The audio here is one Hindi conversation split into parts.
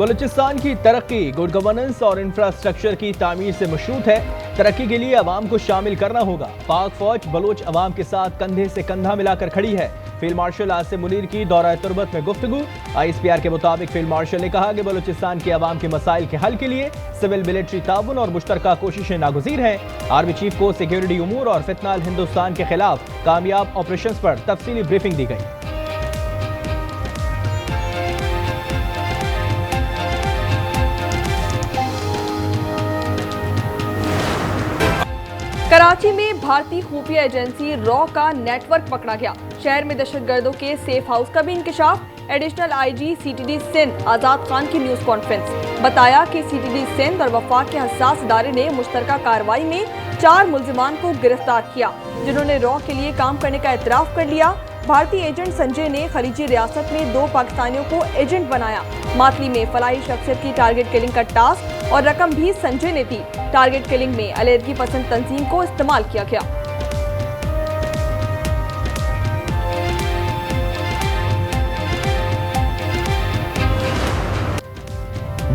बलूचिस्तान की तरक्की गुड गवर्नेंस और इंफ्रास्ट्रक्चर की तामीर से मशरूत है। तरक्की के लिए अवाम को शामिल करना होगा। पाक फौज बलूच अवाम के साथ कंधे से कंधा मिलाकर खड़ी है। फील्ड मार्शल आसिम मुनीर की दौरा तुर्बत में गुफ्तगू। ISPR के मुताबिक फील्ड मार्शल ने कहा कि बलूचिस्तान के अवाम के मसाइल के हल के लिए सिविल मिलिट्री ताउन और मुश्तरका कोशिशें नागुज़ीर हैं। आर्मी चीफ को सिक्योरिटी उमूर और फितनाल हिंदुस्तान के खिलाफ कामयाब ऑपरेशन पर तफसीली ब्रीफिंग दी गई। कराची में भारतीय खुफिया एजेंसी रॉ का नेटवर्क पकड़ा गया। शहर में दहशतगर्दों के सेफ हाउस का भी इंकशाफ। एडिशनल IG CTD सिंध आजाद खान की न्यूज कॉन्फ्रेंस बताया कि CTD सिंध और वफाक के हसास इदारे ने मुश्तरका कार्रवाई में 4 मुल्जिमान को गिरफ्तार किया, जिन्होंने रॉ के लिए काम करने का इतराफ कर लिया। भारतीय एजेंट संजय ने खलीजी रियासत में 2 पाकिस्तानियों को एजेंट बनाया। मातली में फलाही शख्सियत की टारगेट किलिंग का टास्क और रकम भी संजय ने दी। टारगेट किलिंग में अलहदगी पसंद तंजीम को इस्तेमाल किया गया।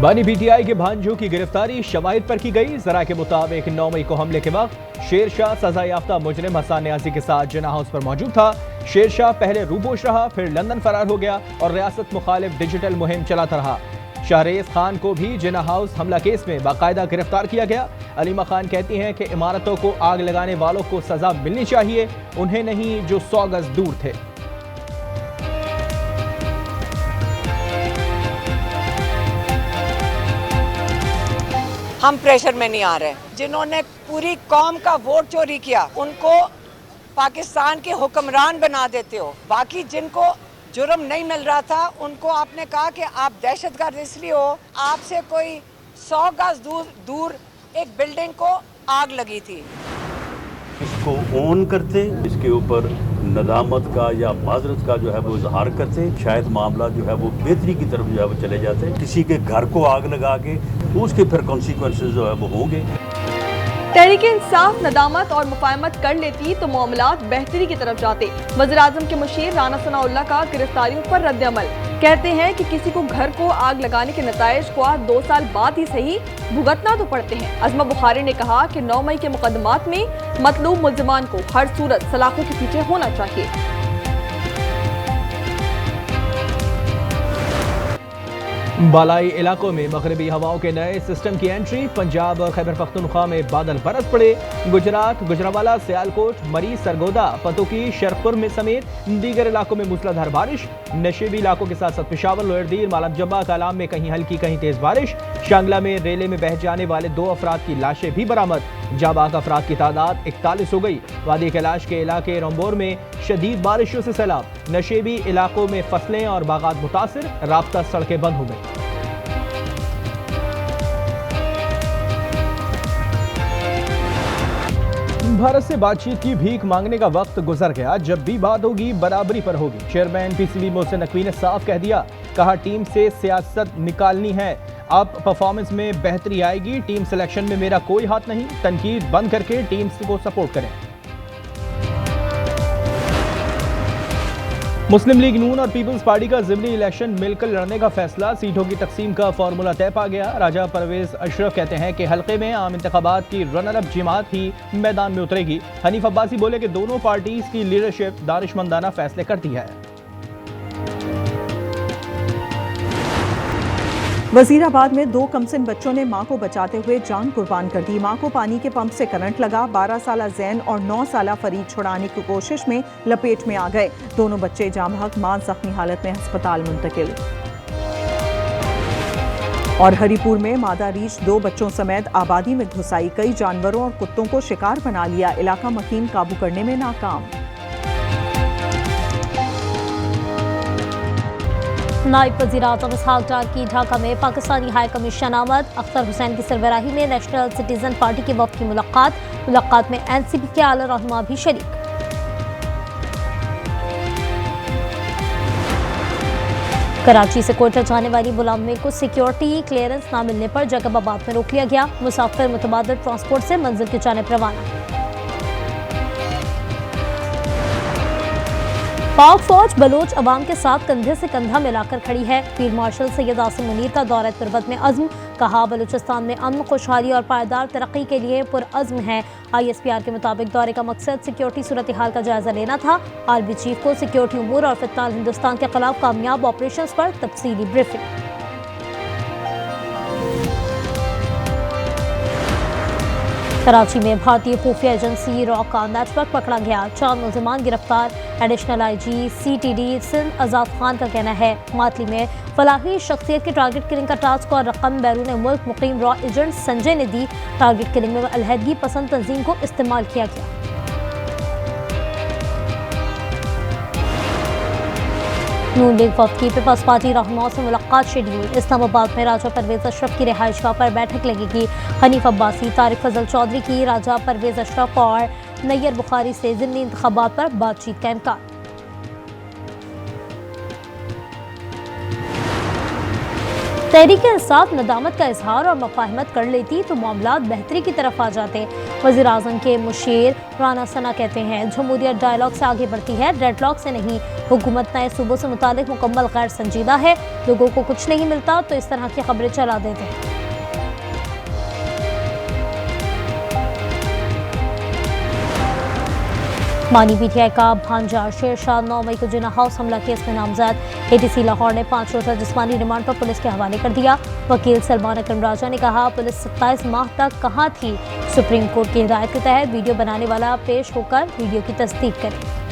बानी PTI के भांजों की गिरफ्तारी शवाहिद पर की गई। जरा के मुताबिक 9 मई को हमले के वक्त शेरशाह सजा याफ्ता मुजरिम हसन न्याजी के साथ जिना हाउस पर मौजूद था। शेरशाह पहले रूपोश रहा, फिर लंदन फरार हो गया और रियासत मुखालिफ डिजिटल मुहिम चलाता रहा। शहरेज खान को भी जिना हाउस हमला केस में बाकायदा गिरफ्तार किया गया। अलीमा खान कहती हैं कि इमारतों को आग लगाने वालों को सजा मिलनी चाहिए, उन्हें नहीं जो 100 गज दूर थे। हम प्रेशर में नहीं आ रहे। जिन्होंने पूरी कौम का वोट चोरी किया उनको पाकिस्तान के हुक्मरान बना देते हो। बाकी जिनको जुर्म नहीं मिल रहा था उनको आपने कहा कि आप दहशतगर्द इसलिए हो। आपसे कोई 100 गज दूर एक बिल्डिंग को आग लगी थी। इसको ऑन करते, इसके ऊपर नदामत का या माजरत का जो है वो इजहार करते, शायद मामला जो है वो बेहतरी की तरफ जो है वो चले जाते। किसी के घर को आग लगा के तो उसके फिर कॉन्सिक्वेंसेस जो है वो होंगे। तहरीके इंसाफ नदामत और मुफाहमत कर लेती तो मामलात बेहतरी की तरफ जाते। वज़ीर-ए-आज़म के मुशीर राना सनाउल्लाह का गिरफ्तारियों पर रद्द-ए-अमल। कहते हैं कि किसी को घर को आग लगाने के नताइज को 2 साल बाद ही सही भुगतना तो पड़ते हैं। अज़मा बुखारी ने कहा कि 9 मई के मुकदमात में मतलूब मुल्जिमान को हर सूरत सलाखों के पीछे होना चाहिए। बालाई इलाकों में मगरबी हवाओं के नए सिस्टम की एंट्री। पंजाब और खैबर पख्तूनख्वा में बादल बरस पड़े। गुजरात, गुजरावाला, सियालकोट, मरी, सरगोदा, पतोकी, शरखपुर में समेत दीगर इलाकों में मूसलाधार बारिश। नशेबी इलाकों के साथ साथ पेशावर, लोअरदीर, मालम जब्बा, कालाम में कहीं हल्की कहीं तेज बारिश। शांगला में रेले में बह जाने वाले 2 अफराद की लाशें भी बरामद। जाबाक अफराद की तादाद 41 हो गई। वादी कैलाश के इलाके रंबोर में शदीद बारिशों से सैलाब। नशेबी इलाकों में फसलें और बागात मुतासिर, राब्ता सड़कें बंद हो गई। भारत से बातचीत की भीख मांगने का वक्त गुजर गया। जब भी बात होगी बराबरी पर होगी। चेयरमैन PCB मोहसिन नकवी ने साफ कह दिया। कहा टीम से सियासत निकालनी है, अब परफॉर्मेंस में बेहतरी आएगी। टीम सिलेक्शन में मेरा कोई हाथ नहीं। तनकीद बंद करके टीम को सपोर्ट करें। मुस्लिम लीग नून और पीपल्स पार्टी का ज़िमनी इलेक्शन मिलकर लड़ने का फैसला। सीटों की तकसीम का फार्मूला तय पा गया। राजा परवेज अशरफ कहते हैं कि हल्के में आम इंतखाबात की रनर अप जमात ही मैदान में उतरेगी। हनीफ अब्बासी बोले कि दोनों पार्टीज की लीडरशिप दानिशमंदाना फैसले करती है। वजीराबाद में 2 कमसिन बच्चों ने मां को बचाते हुए जान कुर्बान कर दी। मां को पानी के पंप से करंट लगा। 12 साला जैन और 9 साला फरीद छुड़ाने की कोशिश में लपेट में आ गए। दोनों बच्चे जाम हक, मां जख्मी हालत में अस्पताल मुंतकिल। और हरिपुर में मादा रीछ 2 बच्चों समेत आबादी में घुस आई। कई जानवरों और कुत्तों को शिकार बना लिया। इलाका मकीन काबू करने में नाकाम। नायब वज़ीर-ए-आज़म इसहाक डार की ढाका में पाकिस्तानी हाई कमीशन आमद। अख्तर हुसैन की सरबराही में नेशनल सिटीजन पार्टी के वफ़द की मुलाकात में NCP के आला रहनुमा भी शरीक। कराची से कोयटा जाने वाली मुलाजिम को सिक्योरिटी क्लियरेंस न मिलने पर जैकबाबाद में रोक लिया गया। मुसाफिर मुतबादिल ट्रांसपोर्ट से मंजिल की जानिब रवाना। पाक फौज बलोच अवाम के साथ कंधे से कंधा मिलाकर खड़ी है। फील्ड मार्शल सैयद आसिम मुनीर का दौरा तुर्बत में अज़्म, कहा बलूचिस्तान में अमन, खुशहाली और पायदार तरक्की के लिए पुरअज़्म है। ISPR के मुताबिक दौरे का मकसद सिक्योरिटी सूरत हाल का जायजा लेना था। आर्मी चीफ को सिक्योरिटी उमूर और फिलहाल हिंदुस्तान के खिलाफ कामयाब ऑपरेशन पर तफसीली ब्रीफिंग। कराची में भारतीय खुफिया एजेंसी रॉ का नेटवर्क पकड़ा गया, 4 मुलजिमान गिरफ्तार। एडिशनल IG CTD सिंध आज़ाद खान का कहना है मातली में फलाही शख्सियत की टारगेट किलिंग का टास्क और रकम बैरून मुल्क मुकीम रॉ एजेंट संजय ने दी। टारगेट किलिंग में अलहदगी पसंद तंजीम को इस्तेमाल किया गया। नून लीग वफ़द की पीपल्स पार्टी रहनुमाओं से मुलाकात शेड्यूल। इस्लामाबाद में राजा परवेज अशरफ की रिहाइशगाह पर बैठक लगेगी। हनीफ अब्बासी, तारिक फजल चौधरी की राजा परवेज अशरफ और नैयर बुखारी से ज़िमनी इंतखाबात पर बातचीत का इम्कान। तहरीक-ए-इंसाफ नदामत का इजहार और मफाहमत कर लेती तो मामलात बेहतरी की तरफ आ जाते। वज़ीर आज़म के मुशीर राना सना कहते हैं जमहूरियत डायलॉग से आगे बढ़ती है, डेडलॉक से नहीं। हुकूमत नए सूबों से मुतालिक मुकम्मल गैर संजीदा है। लोगों को कुछ नहीं मिलता तो इस तरह की खबरें चला देते हैं। मानी PTI का भांजा शेरशाह 9 मई को जिन्ना हाउस हमला केस में नामजद। ATC लाहौर ने 5 रोज़ा जिस्मानी रिमांड पर पुलिस के हवाले कर दिया। वकील सलमान अकरम राजा ने कहा पुलिस 27 माह तक कहाँ थी। सुप्रीम कोर्ट की हिदायत के तहत वीडियो बनाने वाला पेश होकर वीडियो की तस्दीक करे।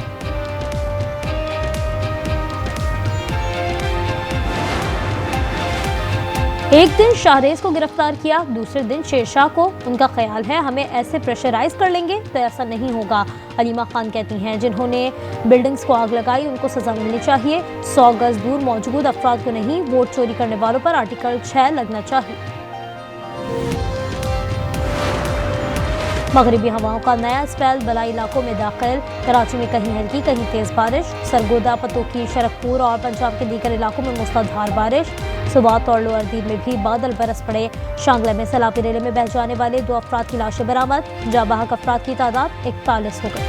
एक दिन शाहरेज को गिरफ्तार किया, दूसरे दिन शेरशाह को। उनका ख्याल है हमें ऐसे प्रेशराइज कर लेंगे तो ऐसा नहीं होगा। अलीमा खान कहती हैं जिन्होंने बिल्डिंग्स को आग लगाई उनको सजा मिलनी चाहिए। 100 गज दूर मौजूद अफराद को नहीं, वोट चोरी करने वालों पर आर्टिकल 6 लगना चाहिए। मगरिबी हवाओं का नया स्पेल बलाई इलाकों में दाखिल। कराची में कहीं हल्की कहीं तेज बारिश। सरगोदा, पतोकी, शरकपुर और पंजाब के दीगर इलाकों में मूसलाधार बारिश। सुबात और लोअर दीन में भी बादल बरस पड़े। शांगला में सैलाबी रेले में बह जाने वाले 2 अफराद की लाशें बरामद। जाबाहक अफराद की तादाद 41 हो गई।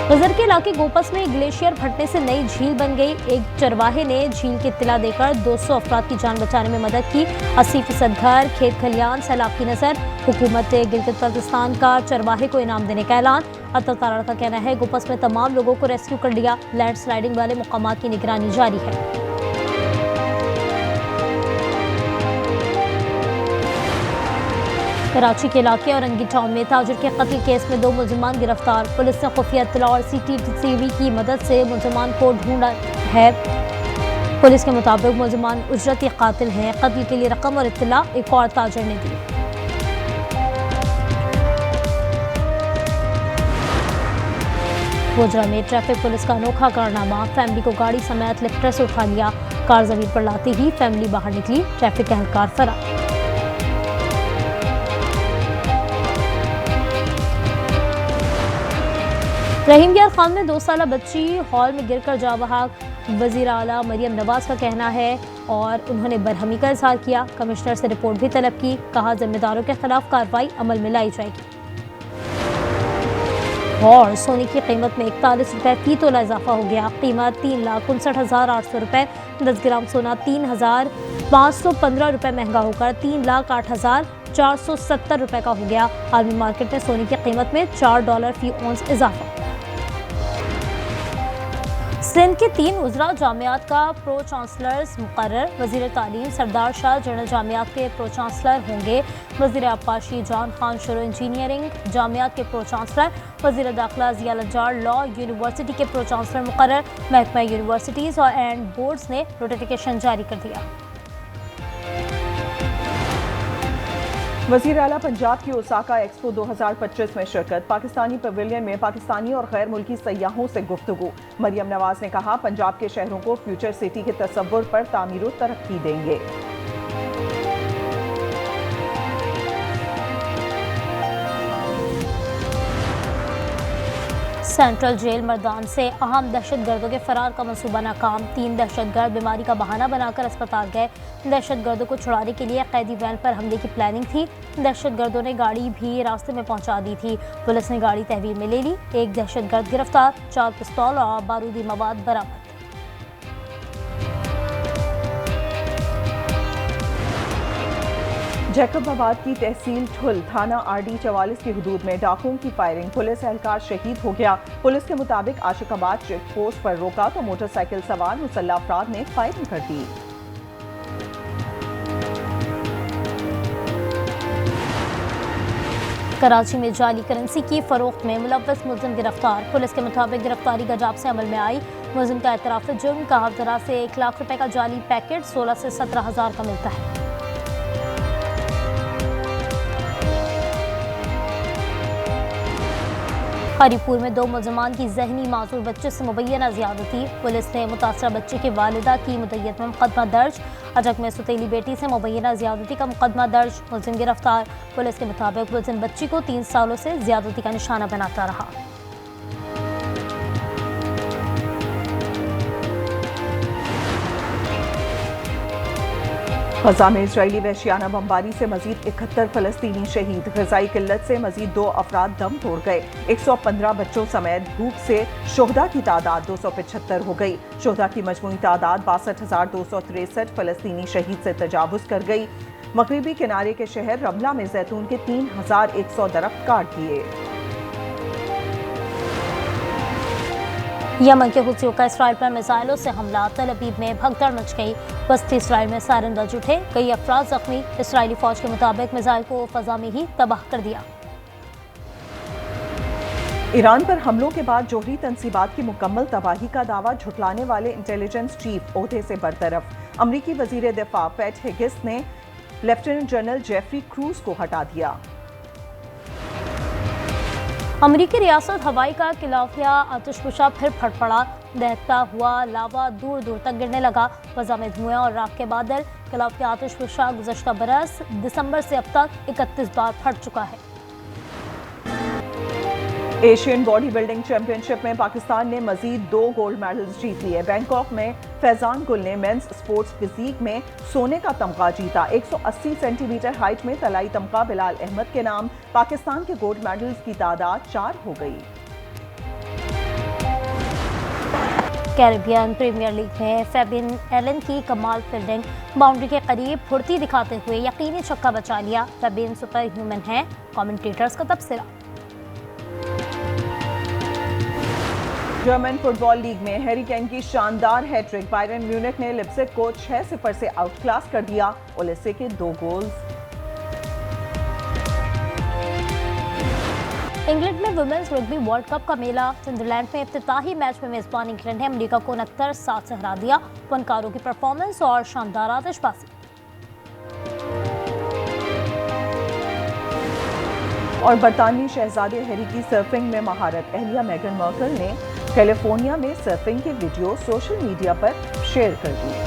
गजर के इलाके गोपस में ग्लेशियर फटने से नई झील बन गई। एक चरवाहे ने झील की इत्तला देकर 200 अफराद की जान बचाने में मदद की। 80% घर, खेत खलियान सैलाब की नजर। हुकूमत गिलगित बल्तिस्तान का चरवाहे को इनाम देने का ऐलान। अतर तारा का कहना है गोपस में तमाम लोगों को रेस्क्यू कर लिया। लैंड स्लाइडिंग वाले मुकामात की निगरानी जारी है। कराची के इलाके औरंगी टाउन में ताजिर के कत्ल केस में 2 मुलजिमान गिरफ्तार। पुलिस ने खुफिया इत्तला और CCTV की मदद से मुलजिमान को ढूंढा है। पुलिस के मुताबिक मुलजिमान उजरती कातिल हैं। कत्ल के लिए रकम और इत्तला एक और ताजिर ने दी। गोजरा में ट्रैफिक पुलिस का अनोखा कारनामा। फैमिली को गाड़ी समेत लिफ्टर से उठा लिया। कार जमीन पर लाते ही फैमिली बाहर निकली। ट्रैफिक एहलकार फरार। रहीम यार खान में 2 साला बच्ची हॉल में गिरकर जा बहक। वज़ीर आला मरियम नवाज का कहना है और उन्होंने बरहमी का इजहार किया। कमिश्नर से रिपोर्ट भी तलब की। कहा जिम्मेदारों के खिलाफ कार्रवाई अमल में लाई जाएगी। और सोने की कीमत में 41 रुपये फी तोला इजाफा हो गया। कीमत 3,59,800 रुपये। 10 ग्राम सोना 3,515 रुपये महंगा होकर 3,08,470 रुपये का हो गया। आलमी मार्केट में सोने की कीमत में $4 फी औंस इजाफा। सिंध के 3 उज़रा जामियात का प्रो चांसलर्स मुकर्रर। वज़ीर तालीम सरदार शाह जनरल जामियात के प्रो चांसलर होंगे। वज़ीर आबपाशी जान खान शुरू इंजीनियरिंग जामियात के प्रो चांसलर। वज़ीर दाखिला ज़िया लज्जार लॉ यूनिवर्सिटी के प्रो चांसलर मुकर्रर। महकमा यूनिवर्सिटीज़ और एंड बोर्ड्स ने नोटिफिकेशन जारी कर दिया। वज़ीर आला पंजाब की ओसाका एक्सपो 2025 में शिरकत। पाकिस्तानी पवेलियन में पाकिस्तानी और गैर मुल्की सयाहों से गुफ्तगू। मरियम नवाज ने कहा पंजाब के शहरों को फ्यूचर सिटी के तसव्वुर पर तामीर व तरक्की देंगे। सेंट्रल जेल मर्दान से अहम दहशतगर्दों के फरार का मंसूबा नाकाम। 3 दहशतगर्द बीमारी का बहाना बनाकर अस्पताल गए। दहशतगर्दों को छुड़ाने के लिए कैदी वैन पर हमले की प्लानिंग थी। दहशतगर्दों ने गाड़ी भी रास्ते में पहुंचा दी थी। पुलिस ने गाड़ी तहवील में ले ली। 1 दहशतगर्द गिरफ्तार, 4 पिस्तौल और बारूदी मवाद बरामद। जैकबाबाद की तहसील ठुल थाना RD 44 की हुदूद में डाकुओं की फायरिंग, पुलिस एहलकार शहीद हो गया। पुलिस के मुताबिक आशिकाबाद चेक पोस्ट पर रोका तो मोटरसाइकिल सवार मुसल्लह अफराद ने फायरिंग कर दी। कराची में जाली करेंसी की फरोख्त में मुलव्वस मुलजिम गिरफ्तार। पुलिस के मुताबिक गिरफ्तारी गजाब से अमल में आई। मुलजिम का एतराफ़ जुर्म का हफ्तरा से 1 लाख रुपए का जाली पैकेट 16 से 17 हज़ार का मिलता है। हरीपुर में 2 मुलजमान की जहनी मासूर बच्चे से मुबैना ज़्यादती। पुलिस ने मुतासरा बच्चे के वालिदा की मुद्दत में मुकदमा दर्ज। अजक में सुतीली बेटी से मुबैना ज़्यादती का मुकदमा दर्ज, मुलजिम गिरफ्तार। पुलिस के मुताबिक मुलजिम बच्ची को 3 सालों से ज़्यादती का निशाना बनाता रहा। गजा में इजरायली वहशियाना बमबारी से मजीद 71 फलस्तीनी शहीद। गजाई किल्लत से मजीद 2 अफराद दम तोड़ गए। 115 बच्चों समेत भूख से शोहदा की तादाद 275 हो गई। शोहदा की मजमूई तादाद 62,263 फलस्तीनी शहीद से तजावुज कर गई। मगरिबी किनारे के शहर रमला में जैतून के 3,100 दरख्त काट दिए। यमन के हुथियों का इसराइल पर मिसाइलों से हमला, तल अबीब में भगदड़ मच गई। वस्ती इसराइल में सायरन बज उठे, कई अफराद जख्मी। इसराइली फौज के मुताबिक मिसाइल को फजा में ही तबाह कर दिया। ईरान पर हमलों के बाद जोहरी तनसीबात की मुकम्मल तबाही का दावा झुटलाने वाले इंटेलिजेंस चीफ ओहदे से बरतरफ। अमरीकी वजीर दिफा पैट हेगिस ने लेफ्टिनेंट जनरल जेफरी क्रूज को हटा दिया। अमरीकी रियासत हवाई का किलाफिया आतिशफशा फिर फट पड़ा। दहकता हुआ लावा दूर दूर तक गिरने लगा। फजा में धुएं और राख के बादल। किलाफिया आतिशफशा गुज़श्ता बरस दिसंबर से अब तक 31 बार फट चुका है। एशियन बॉडी बिल्डिंग चैंपियनशिप में पाकिस्तान ने मजीद 2 गोल्ड मेडल्स जीत लिए। बैंकॉक में फैजान गुल ने मेंस स्पोर्ट्स फिजीक में सोने का तमगा जीता। 180 सेंटीमीटर हाइट में तलाई तमगा बिलाल अहमद के नाम। पाकिस्तान के गोल्ड मेडल्स की तादाद 4 हो गई। कैरिबियन प्रीमियर लीग में फेबिन एलन की कमाल फील्डिंग, बाउंड्री के करीब फुर्ती दिखाते हुए यकीनी छक्का बचा लिया। फेबिन सुपर ह्यूमन है, कमेंटेटर्स का तबसरा। जर्मन फुटबॉल लीग में हैरी केन की शानदार हैट्रिक। बायरन म्यूनिख ने लिप्जिग को 6-0 से आउट क्लास कर दिया। ओलेसे के 2 गोल्स। इंग्लैंड में वुमेन्स रग्बी वर्ल्ड कप का मेला। नीदरलैंड में इफ्तिताही मैच में मेजबान इंग्लैंड ने अमेरिका को 69-7 से हरा दिया। फनकारों की परफॉर्मेंस और शानदार आतिशबाजी। और बरतानवी शहजादे हैरी की सर्फिंग में महारत। अहलिया मेगन मार्कल ने कैलिफोर्निया में सर्फिंग की वीडियो सोशल मीडिया पर शेयर कर दी।